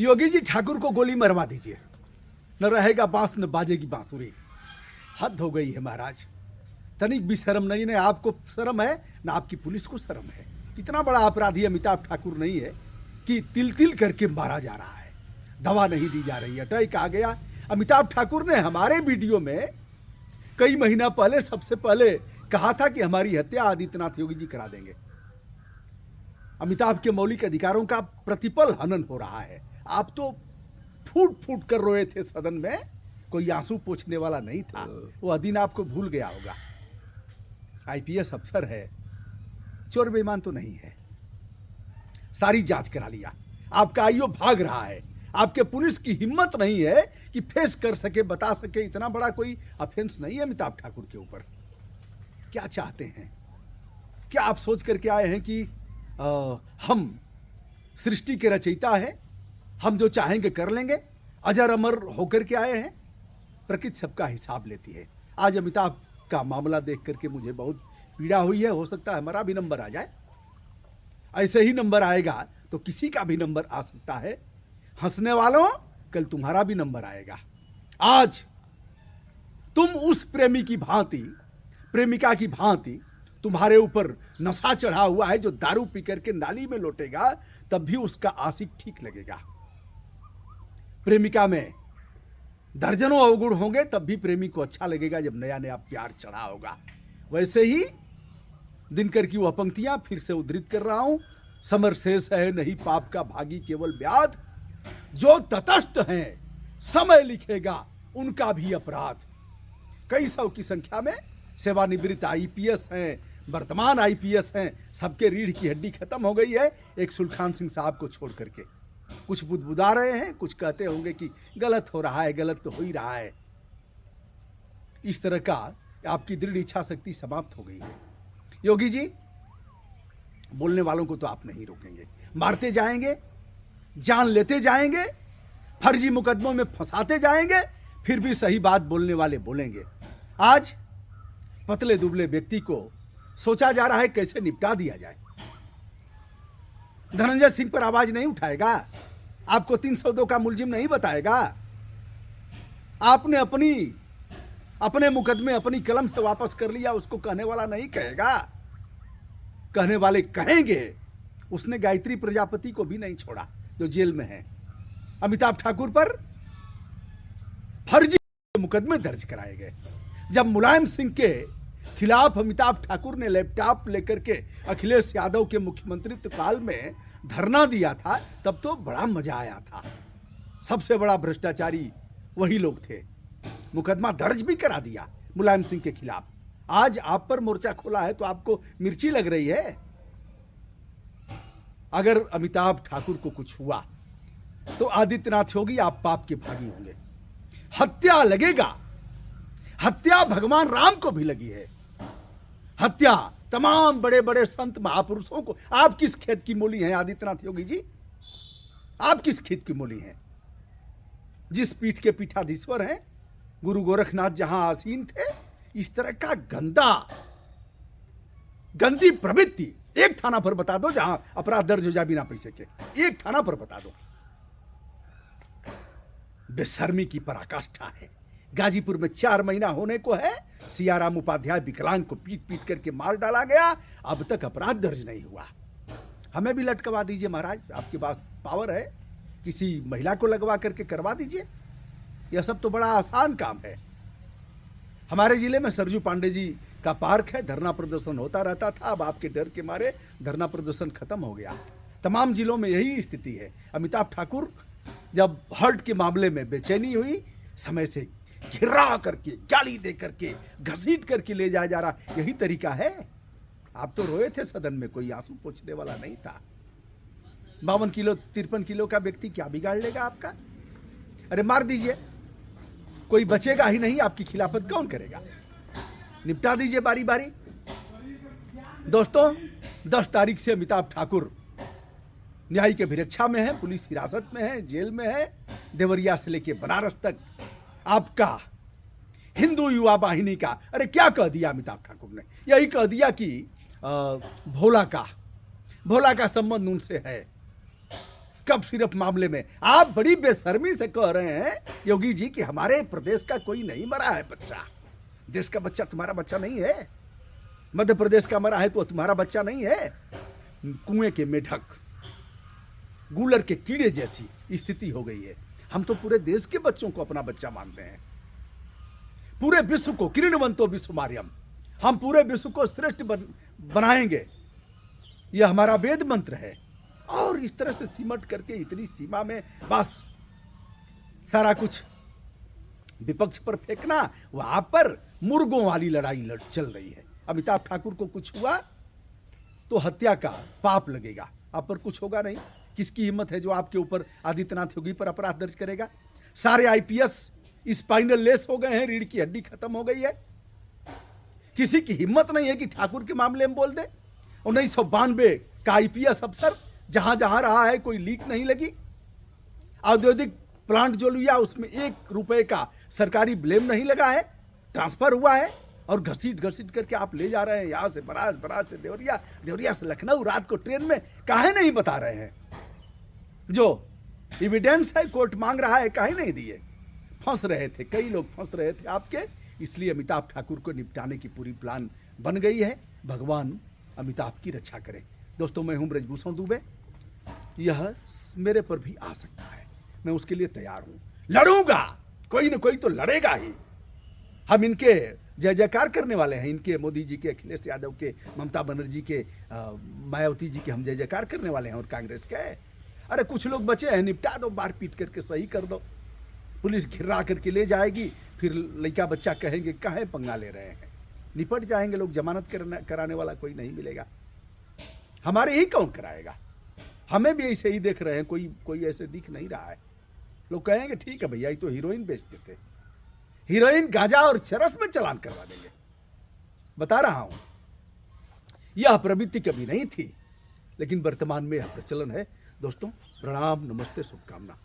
योगी जी ठाकुर को गोली मरवा दीजिए, न रहेगा बांस न बाजेगी बांसुरी। हद हो गई है महाराज, तनिक भी शर्म नहीं। न आपको शर्म है न आपकी पुलिस को शर्म है। इतना बड़ा अपराधी अमिताभ ठाकुर नहीं है कि तिल तिल करके मारा जा रहा है, दवा नहीं दी जा रही है, अटैक आ गया। अमिताभ ठाकुर ने हमारे वीडियो में कई महीना पहले सबसे पहले कहा था कि हमारी हत्या आदित्यनाथ योगी जी करा देंगे। अमिताभ के मौलिक अधिकारों का प्रतिपल हनन हो रहा है। आप तो फूट फूट कर रोए थे सदन में, कोई आंसू पोंछने वाला नहीं था। वो दिन आपको भूल गया होगा। आईपीएस अफसर है, चोर बेईमान तो नहीं है। सारी जांच करा लिया, आपका आईओ भाग रहा है। आपके पुलिस की हिम्मत नहीं है कि फेस कर सके, बता सके। इतना बड़ा कोई ऑफेंस नहीं है अमिताभ ठाकुर के ऊपर। क्या चाहते हैं? क्या आप सोच करके आए हैं कि हम सृष्टि के रचयिता हैं, हम जो चाहेंगे कर लेंगे, अजर अमर होकर के आए हैं? प्रकृति सबका हिसाब लेती है। आज अमिताभ का मामला देख करके मुझे बहुत पीड़ा हुई है। हो सकता है हमारा भी नंबर आ जाए। ऐसे ही नंबर आएगा तो किसी का भी नंबर आ सकता है। हंसने वालों, कल तुम्हारा भी नंबर आएगा। आज तुम उस प्रेमी की भांति, प्रेमिका की भांति तुम्हारे ऊपर नशा चढ़ा हुआ है, जो दारू पी करके नाली में लौटेगा तब भी उसका आशिक ठीक लगेगा। प्रेमिका में दर्जनों अवगुण होंगे तब भी प्रेमी को अच्छा लगेगा जब नया नया प्यार चढ़ा होगा। वैसे ही दिनकर की वह पंक्तियां फिर से उद्धृत कर रहा हूं। समर शेष है नहीं पाप का भागी केवल व्याध, जो तटस्थ हैं समय लिखेगा उनका भी अपराध। कई सौ की संख्या में सेवानिवृत्त आईपीएस हैं, वर्तमान आईपीएस हैं, सबके रीढ़ की हड्डी खत्म हो गई है एक सुलखान सिंह साहब को छोड़ करके। कुछ बुदबुदा रहे हैं, कुछ कहते होंगे कि गलत हो रहा है, गलत तो हो ही रहा है। इस तरह का आपकी दृढ़ इच्छा शक्ति समाप्त हो गई है। योगी जी, बोलने वालों को तो आप नहीं रोकेंगे, मारते जाएंगे, जान लेते जाएंगे, फर्जी मुकदमों में फंसाते जाएंगे, फिर भी सही बात बोलने वाले बोलेंगे। आज पतले दुबले व्यक्ति को सोचा जा रहा है कैसे निपटा दिया जाए। धनंजय सिंह पर आवाज नहीं उठाएगा, आपको 302 का मुलजिम नहीं बताएगा। आपने अपने मुकदमे अपनी कलम से वापस कर लिया, उसको कहने वाला नहीं कहेगा। कहने वाले कहेंगे। उसने गायत्री प्रजापति को भी नहीं छोड़ा जो जेल में है। अमिताभ ठाकुर पर फर्जी मुकदमे दर्ज कराए गए। जब मुलायम सिंह के खिलाफ अमिताभ ठाकुर ने लैपटॉप लेकर के अखिलेश यादव के मुख्यमंत्रित्व काल में धरना दिया था, तब तो बड़ा मजा आया था। सबसे बड़ा भ्रष्टाचारी वही लोग थे। मुकदमा दर्ज भी करा दिया मुलायम सिंह के खिलाफ। आज आप पर मोर्चा खोला है तो आपको मिर्ची लग रही है। अगर अमिताभ ठाकुर को कुछ हुआ तो आदित्यनाथ योगी आप पाप के भागी होंगे। हत्या लगेगा, हत्या भगवान राम को भी लगी है। हत्या तमाम बड़े बड़े संत महापुरुषों को। आप किस खेत की मूली हैं आदित्यनाथ योगी जी? आप किस खेत की मूली हैं? जिस पीठ के पीठाधीश्वर हैं, गुरु गोरखनाथ जहां आसीन थे, इस तरह का गंदी प्रवृत्ति एक थाना पर बता दो जहां अपराध दर्ज हो जाए बिना पैसे के। एक थाना पर बता दो। बेशर्मी की पराकाष्ठा है। गाजीपुर में 4 महीना होने को है, सियाराम उपाध्याय विकलांग को पीट पीट करके मार डाला गया, अब तक अपराध दर्ज नहीं हुआ। हमें भी लटकवा दीजिए महाराज, आपके पास पावर है, किसी महिला को लगवा करके करवा दीजिए। यह सब तो बड़ा आसान काम है। हमारे जिले में सरजू पांडे जी का पार्क है, धरना प्रदर्शन होता रहता था। अब आपके डर के मारे धरना प्रदर्शन खत्म हो गया। तमाम जिलों में यही स्थिति है। अमिताभ ठाकुर जब हर्ट के मामले में बेचैनी हुई, समय से घिरा करके, गाली दे करके, घसीट करके ले जाया जा रहा, यही तरीका है। आप तो रोए थे सदन में, कोई आंसू पोंछने वाला नहीं था। 52 किलो 53 किलो का व्यक्ति क्या बिगाड़ लेगा आपका? अरे मार दीजिए, कोई बचेगा ही नहीं। आपकी खिलाफत कौन करेगा? निपटा दीजिए बारी बारी। दोस्तों, 10 तारीख से अमिताभ ठाकुर न्यायिक अभिरक्षा में है, पुलिस हिरासत में है, जेल में है। देवरिया से लेके बनारस तक आपका हिंदू युवा वाहिनी का, अरे क्या कह दिया अमिताभ ठाकुर ने? यही कह दिया कि भोला का संबंध उनसे है। कप सिरप मामले में आप बड़ी बेशर्मी से कह रहे हैं योगी जी कि हमारे प्रदेश का कोई नहीं मरा है बच्चा। देश का बच्चा तुम्हारा बच्चा नहीं है, मध्य प्रदेश का मरा है तो तुम्हारा बच्चा नहीं है। कुएं के मेढक, गूलर के कीड़े जैसी स्थिति हो गई है। हम तो पूरे देश के बच्चों को अपना बच्चा मानते हैं, पूरे विश्व को किरणवंतो विश्वमार्यम, हम पूरे विश्व को श्रेष्ठ बनाएंगे, यह हमारा वेद मंत्र है। और इस तरह से सिमट करके इतनी सीमा में बस सारा कुछ विपक्ष पर फेंकना, वहां पर मुर्गों वाली लड़ाई चल रही है। अमिताभ ठाकुर को कुछ हुआ तो हत्या का पाप लगेगा, आप पर कुछ होगा नहीं। किसकी हिम्मत है जो आपके ऊपर आदित्यनाथ योगी पर अपराध दर्ज करेगा? सारे आईपीएस स्पाइनल लेस हो गए हैं, रीढ़ की हड्डी खत्म हो गई है। किसी की हिम्मत नहीं है कि ठाकुर के मामले में बोल दे। 1992 का आईपीएस अफसर जहां जहां रहा है, कोई लीक नहीं लगी। औद्योगिक प्लांट जो लिया उसमें 1 रुपए का सरकारी ब्लेम नहीं लगा है, ट्रांसफर हुआ है। और घसीट घसीट करके आप ले जा रहे हैं यहां से बराज, बराज से देवरिया, देवरिया से लखनऊ, रात को ट्रेन में। काहे नहीं बता रहे हैं? जो एविडेंस है कोर्ट मांग रहा है, काहे नहीं दिए? फंस रहे थे, कई लोग फंस रहे थे आपके, इसलिए अमिताभ ठाकुर को निपटाने की पूरी प्लान बन गई है। भगवान अमिताभ की रक्षा करें। दोस्तों, मैं हूं ब्रजभूषण दुबे। यह मेरे पर भी आ सकता है, मैं उसके लिए तैयार हूं, लड़ूंगा, कोई ना कोई तो लड़ेगा ही। हम इनके जय जयकार करने वाले हैं, इनके मोदी जी के, अखिलेश यादव के, ममता बनर्जी के, मायावती जी के हम जय जयकार करने वाले हैं, और कांग्रेस के। अरे कुछ लोग बचे हैं, निपटा दो, मार पीट करके सही कर दो। पुलिस घिरा करके ले जाएगी, फिर लड़का बच्चा कहेंगे काहे पंगा ले रहे हैं, निपट जाएंगे लोग। जमानत कराने वाला कोई नहीं मिलेगा, हमारे ही कौन कराएगा? हमें भी ऐसे ही देख रहे हैं, कोई ऐसे दिख नहीं रहा है। लोग कहेंगे ठीक है भैया, ये तो हीरोइन बेचते थे, हीरोइन, गांजा और चरस में चालान करवा देंगे। बता रहा हूं, यह प्रवृत्ति कभी नहीं थी, लेकिन वर्तमान में यह प्रचलन है। दोस्तों, प्रणाम, नमस्ते, शुभकामना।